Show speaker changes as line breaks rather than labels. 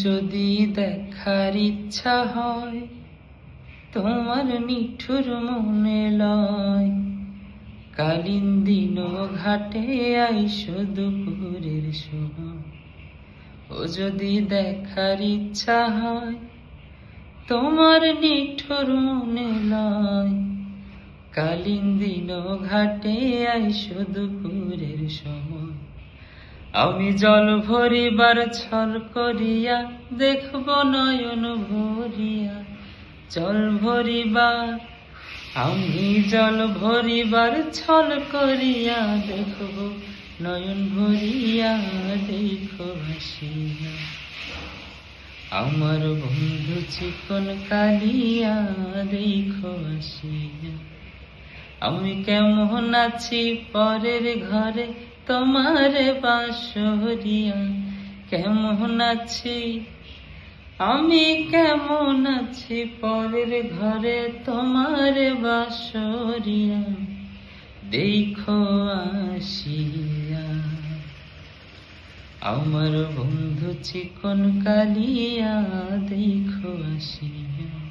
যদি দেখার ইচ্ছা হয় তোমার নিঠুর মনে লয়, কালিন্দিনো ঘাটে আইসো দুপুরের সময়। ও যদি দেখার ইচ্ছা হয় তোমার নিঠুর মনে লয়, কালিন্দিনো ঘাটে আইসো দুপুরের সময়। আমি জল ভরিবার ছল করিয়া দেখব নয়ন ভরিয়া, জল ভরিবার আমি জল ভরিবার ছল করিয়া দেখব নয়ন ভরিয়া, দেখো ভাসিয়া আমার বন্ধু চিকন কালিয়া, দেখো আসিয়া। আমি কেমন আছি পরের ঘরে তোমার বাঁশরিয়া, কেমন আছি আমি, কেমন আছি পরের ঘরে তোমার বাঁশরিয়া, দেখো আসিয়া। আমার বন্ধু চিকন কালিয়া, দেখো আসিয়া।